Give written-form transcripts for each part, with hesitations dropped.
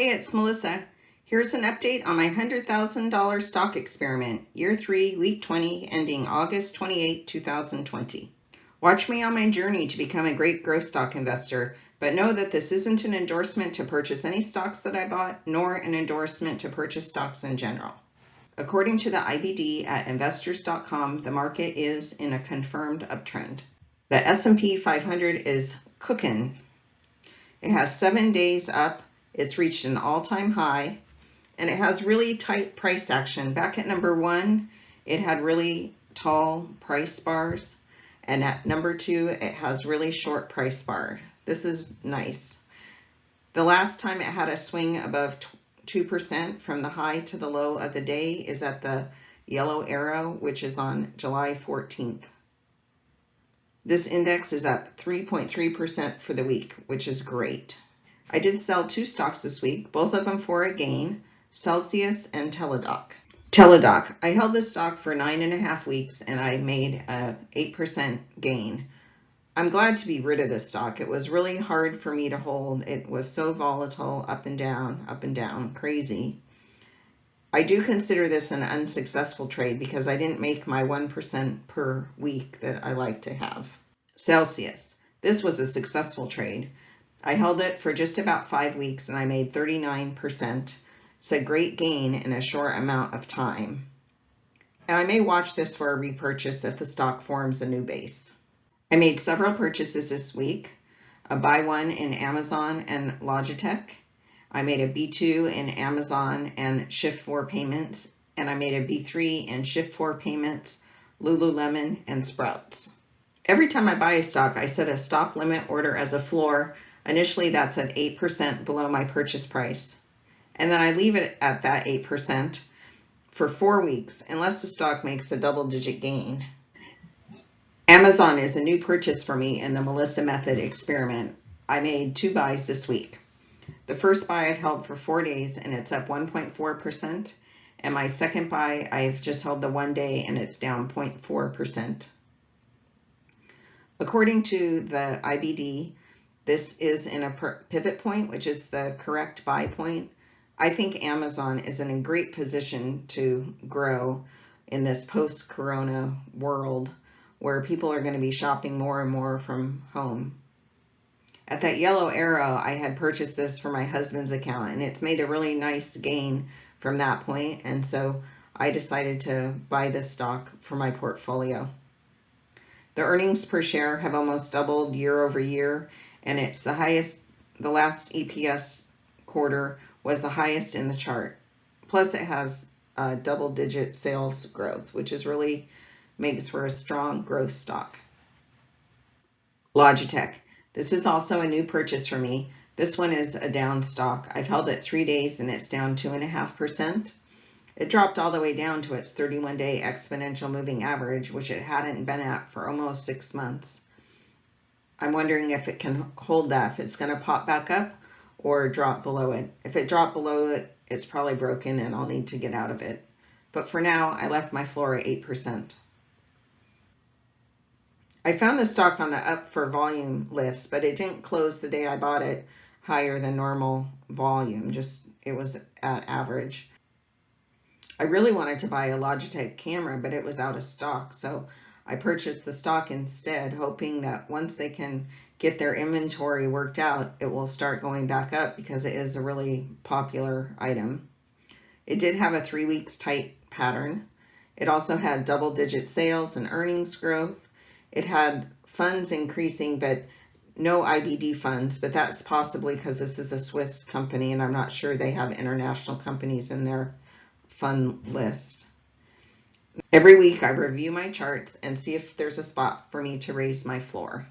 Hey, it's Melissa. Here's an update on my $100,000 stock experiment, year 3, week 20, ending August 28, 2020. Watch me on my journey to become a great growth stock investor, but know that this isn't an endorsement to purchase any stocks that I bought, nor an endorsement to purchase stocks in general. According to the IBD at investors.com, the market is in a confirmed uptrend. The S&P 500 is cooking. It has 7 days up. It's reached an all-time high, and it has really tight price action. Back at number 1, it had really tall price bars, and at number 2, it has really short price bar. This is nice. The last time it had a swing above 2% from the high to the low of the day is at the yellow arrow, which is on July 14th. This index is up 3.3% for the week, which is great. I did sell 2 stocks this week, both of them for a gain, Celsius and Teladoc. Teladoc, I held this stock for 9.5 weeks and I made an 8% gain. I'm glad to be rid of this stock. It was really hard for me to hold. It was so volatile, up and down, crazy. I do consider this an unsuccessful trade because I didn't make my 1% per week that I like to have. Celsius, this was a successful trade. I held it for just about 5 weeks and I made 39%. It's a great gain in a short amount of time. And I may watch this for a repurchase if the stock forms a new base. I made several purchases this week, a buy one in Amazon and Logitech. I made a B2 in Amazon and Shift 4 Payments, and I made a B3 in Shift 4 Payments, Lululemon, and Sprouts. Every time I buy a stock, I set a stop limit order as a floor. Initially, that's at 8% below my purchase price. And then I leave it at that 8% for 4 weeks, unless the stock makes a double-digit gain. Amazon is a new purchase for me in the Melissa Method experiment. I made 2 buys this week. The first buy I've held for 4 days and it's up 1.4%. And my second buy, I've just held the 1 day and it's down 0.4%. According to the IBD, this is in a pivot point, which is the correct buy point. I think Amazon is in a great position to grow in this post-corona world where people are going to be shopping more and more from home. At that yellow arrow, I had purchased this for my husband's account, and it's made a really nice gain from that point, and so I decided to buy this stock for my portfolio. The earnings per share have almost doubled year over year, and it's the highest. The last EPS quarter was the highest in the chart. Plus, it has double-digit sales growth, which is really makes for a strong growth stock. Logitech. This is also a new purchase for me. This one is a down stock. I've held it 3 days and it's down 2.5%. It dropped all the way down to its 31-day exponential moving average, which it hadn't been at for almost 6 months. I'm wondering if it can hold that, if it's going to pop back up or drop below it. If it dropped below it, it's probably broken and I'll need to get out of it. But for now, I left my floor at 8%. I found the stock on the up for volume list, but it didn't close the day I bought it higher than normal volume, just it was at average. I really wanted to buy a Logitech camera, but it was out of stock, so I purchased the stock instead, hoping that once they can get their inventory worked out, it will start going back up because it is a really popular item. It did have a 3 weeks tight pattern. It also had double-digit sales and earnings growth. It had funds increasing, but no IBD funds, but that's possibly because this is a Swiss company and I'm not sure they have international companies in their fund list. Every week I review my charts and see if there's a spot for me to raise my floor.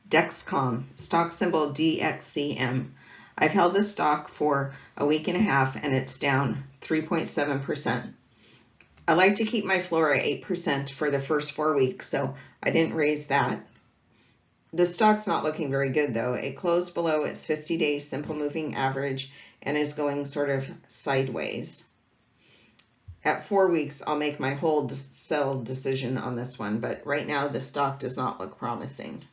Dexcom, stock symbol DXCM. I've held this stock for a week and a half and it's down 3.7%. I like to keep my floor at 8% for the first 4 weeks, so I didn't raise that. The stock's not looking very good though. It closed below its 50-day simple moving average and is going sort of sideways. At 4 weeks, I'll make my hold sell decision on this one, but right now the stock does not look promising.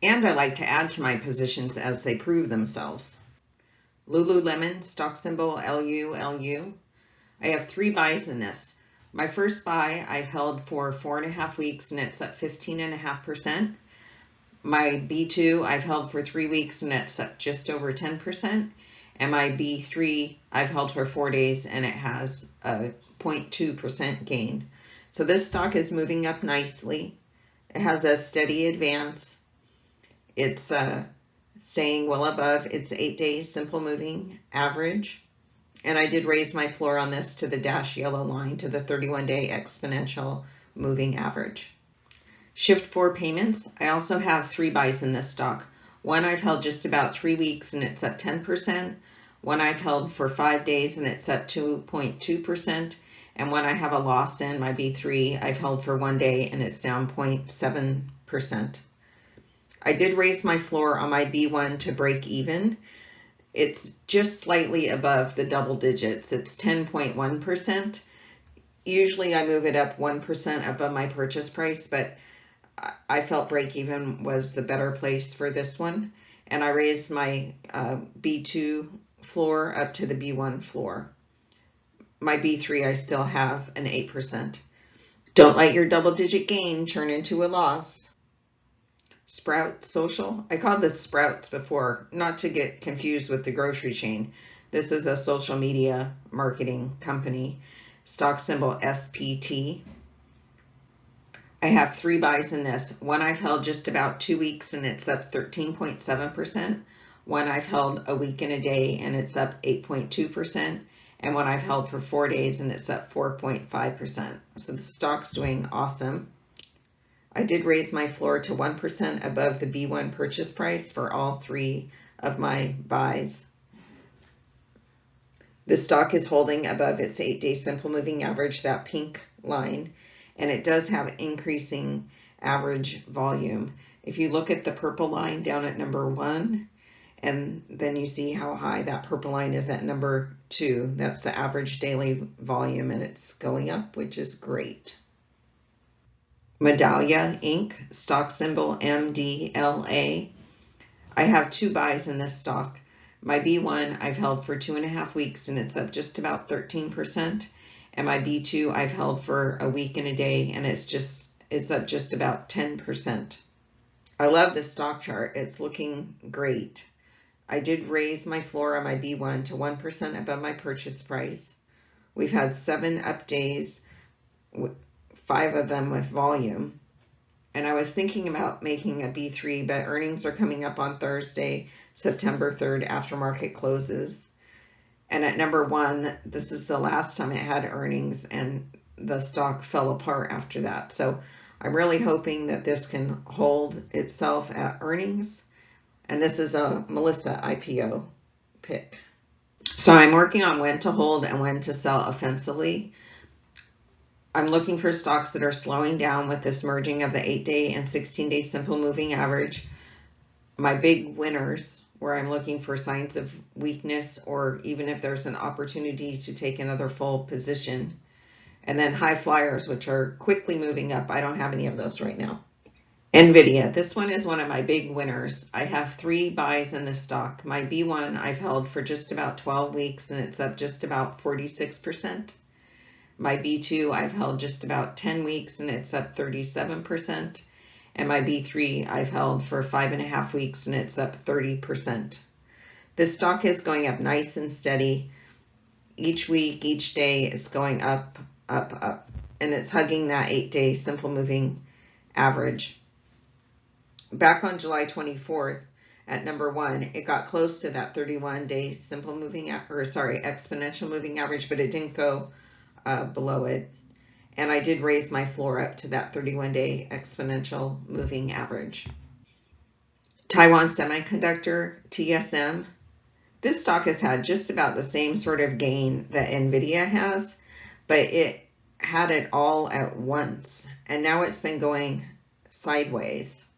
And I like to add to my positions as they prove themselves. Lululemon, stock symbol LULU. I have 3 buys in this. My first buy I've held for 4.5 weeks and it's up 15.5%. My B2 I've held for 3 weeks and it's up just over 10%. And my B3 I've held for 4 days and it has a 0.2% gain. So this stock is moving up nicely. It has a steady advance. It's staying well above its 8-day simple moving average. And I did raise my floor on this to the dash yellow line to the 31-day exponential moving average. Shift 4 payments. I also have 3 buys in this stock. One I've held just about 3 weeks and it's up 10%. One I've held for 5 days and it's up 2.2%. And one I have a loss in, my B3, I've held for 1 day and it's down 0.7%. I did raise my floor on my B1 to break even. It's just slightly above the double digits. It's 10.1%. Usually I move it up 1% above my purchase price, but I felt break even was the better place for this one. And I raised my B2 floor up to the B1 floor. My B3, I still have an 8%. Don't let your double-digit gain turn into a loss. Sprout Social. I called this Sprouts before, not to get confused with the grocery chain. This is a social media marketing company. Stock symbol SPT. I have 3 buys in this. One I've held just about 2 weeks and it's up 13.7%. One I've held a week and a day and it's up 8.2%. And one I've held for 4 days and it's up 4.5%. So the stock's doing awesome. I did raise my floor to 1% above the B1 purchase price for all 3 of my buys. The stock is holding above its 8-day simple moving average, that pink line, and it does have increasing average volume. If you look at the purple line down at number 1, and then you see how high that purple line is at number 2. That's the average daily volume, and it's going up, which is great. Medallia Inc., stock symbol MDLA. I have 2 buys in this stock. My B1 I've held for 2.5 weeks, and it's up just about 13%. And my B2 I've held for a week and a day, and it's up just about 10%. I love this stock chart. It's looking great. I did raise my floor on my B1 to 1% above my purchase price. We've had 7 up days, 5 of them with volume. And I was thinking about making a B3, but earnings are coming up on Thursday, September 3rd, after market closes. And at number 1, this is the last time it had earnings, and the stock fell apart after that. So I'm really hoping that this can hold itself at earnings. And this is a Melissa IPO pick. So I'm working on when to hold and when to sell offensively. I'm looking for stocks that are slowing down with this merging of the 8-day and 16-day simple moving average. My big winners, where I'm looking for signs of weakness or even if there's an opportunity to take another full position. And then high flyers, which are quickly moving up. I don't have any of those right now. Nvidia, this one is one of my big winners. I have 3 buys in this stock. My B1 I've held for just about 12 weeks and it's up just about 46%. My B2 I've held just about 10 weeks and it's up 37%. And my B3 I've held for 5.5 weeks and it's up 30%. This stock is going up nice and steady. Each week, each day is going up, up, up. And it's hugging that 8-day simple moving average. Back on July 24th at number 1, it got close to that 31-day simple moving, exponential moving average, but it didn't go below it. And I did raise my floor up to that 31-day exponential moving average. Taiwan Semiconductor, TSM. This stock has had just about the same sort of gain that Nvidia has, but it had it all at once. And now it's been going sideways.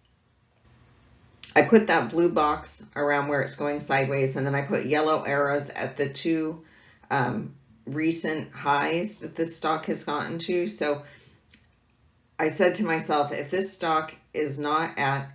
I put that blue box around where it's going sideways, and then I put yellow arrows at the 2 recent highs that this stock has gotten to. So I said to myself, if this stock is not at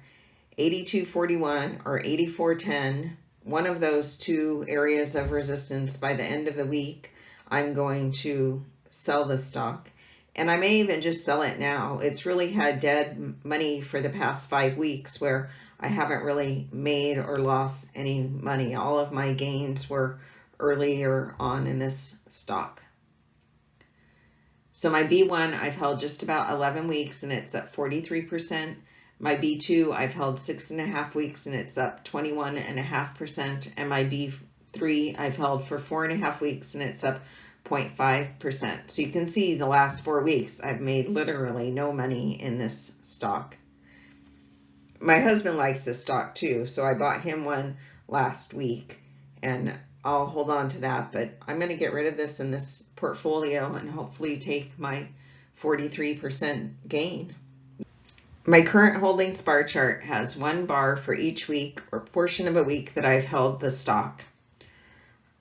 82.41 or 84.10 one of those two areas of resistance by the end of the week, I'm going to sell the stock. And I may even just sell it now. It's really had dead money for the past 5 weeks where I haven't really made or lost any money. All of my gains were earlier on in this stock. So my B1 I've held just about 11 weeks and it's up 43%. My B2 I've held 6.5 weeks and it's up 21.5%. And my B3 I've held for 4.5 weeks and it's up 0.5%. So you can see the last 4 weeks I've made literally no money in this stock. My husband likes this stock too, so I bought him one last week and I'll hold on to that, but I'm going to get rid of this in this portfolio and hopefully take my 43% gain. My current holdings bar chart has one bar for each week or portion of a week that I've held the stock.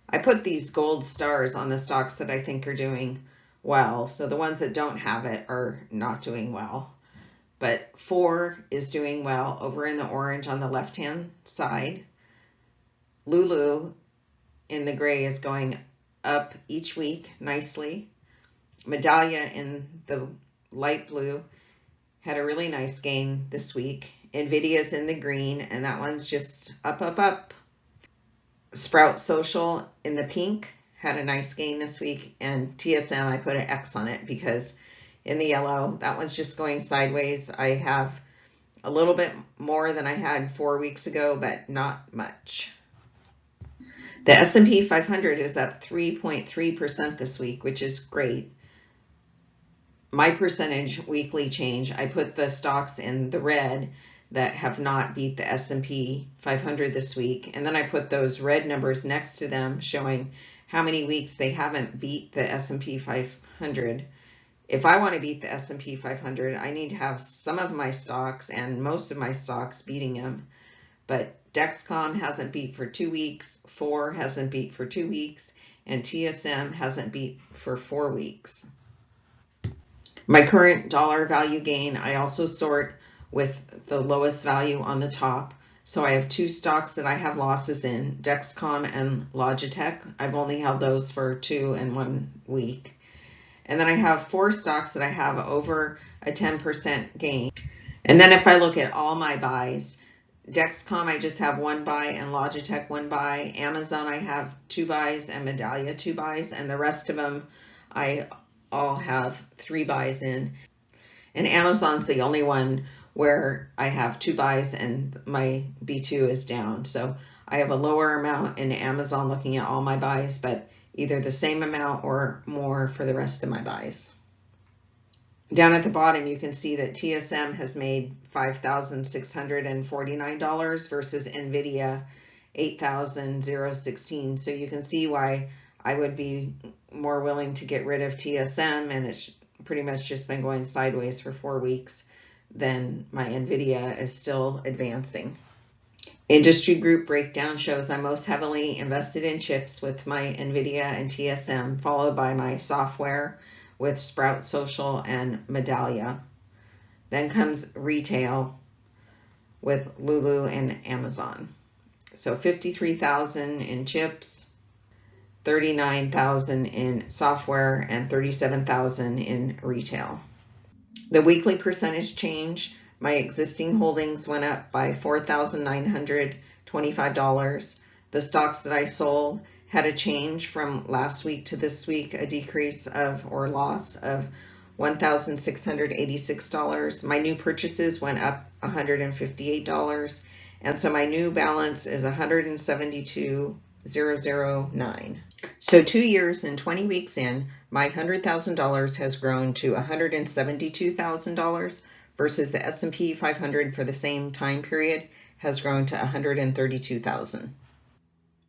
I put these gold stars on the stocks that I think are doing well, so the ones that don't have it are not doing well. But 4 is doing well over in the orange on the left-hand side. Lulu in the gray is going up each week nicely. Medallia in the light blue had a really nice gain this week. Nvidia's in the green, and that one's just up, up, up. Sprout Social in the pink had a nice gain this week, and TSM, I put an X on it because in the yellow, that one's just going sideways. I have a little bit more than I had 4 weeks ago, but not much. The S&P 500 is up 3.3% this week, which is great. My percentage weekly change, I put the stocks in the red that have not beat the S&P 500 this week. And then I put those red numbers next to them showing how many weeks they haven't beat the S&P 500. If I want to beat the S&P 500, I need to have some of my stocks and most of my stocks beating them. But Dexcom hasn't beat for 2 weeks, 4 hasn't beat for 2 weeks, and TSM hasn't beat for 4 weeks. My current dollar value gain, I also sort with the lowest value on the top. So I have 2 stocks that I have losses in, Dexcom and Logitech. I've only held those for 2 and 1 week. And then I have 4 stocks that I have over a 10% gain. And then if I look at all my buys, Dexcom I just have 1 buy and Logitech 1 buy. Amazon I have 2 buys and Medallia 2 buys. And the rest of them I all have 3 buys in. And Amazon's the only one where I have 2 buys and my B2 is down. So I have a lower amount in Amazon looking at all my buys, but either the same amount or more for the rest of my buys. Down at the bottom, you can see that TSM has made $5,649 versus Nvidia $8,016. So you can see why I would be more willing to get rid of TSM, and it's pretty much just been going sideways for 4 weeks. Then my Nvidia is still advancing. Industry group breakdown shows I'm most heavily invested in chips with my Nvidia and TSM, followed by my software with Sprout Social and Medallia. Then comes retail with Lulu and Amazon. So 53,000 in chips, 39,000 in software, and 37,000 in retail. The weekly percentage change, my existing holdings went up by $4,925. The stocks that I sold had a change from last week to this week, a decrease of or loss of $1,686. My new purchases went up $158. And so my new balance is $172,009. So 2 years and 20 weeks in, my $100,000 has grown to $172,000 versus the S&P 500 for the same time period has grown to $132,000.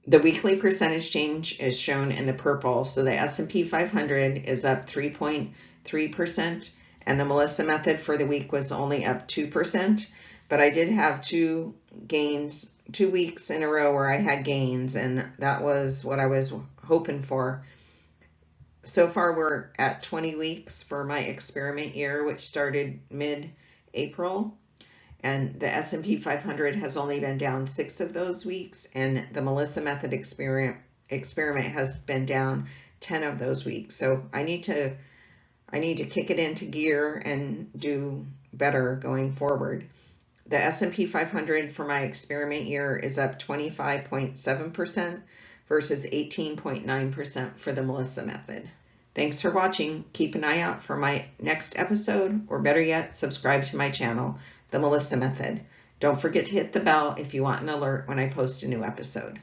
The weekly percentage change is shown in the purple. So the S&P 500 is up 3.3%, and the Melissa method for the week was only up 2%. But I did have 2 gains, 2 weeks in a row where I had gains, and that was what I was hoping for. So far, we're at 20 weeks for my experiment year, which started mid-April. And the S&P 500 has only been down 6 of those weeks, and the Melissa Method experiment has been down 10 of those weeks. So I need to kick it into gear and do better going forward. The S&P 500 for my experiment year is up 25.7% versus 18.9% for the Melissa Method. Thanks for watching. Keep an eye out for my next episode, or better yet, subscribe to my channel, The Melissa Method. Don't forget to hit the bell if you want an alert when I post a new episode.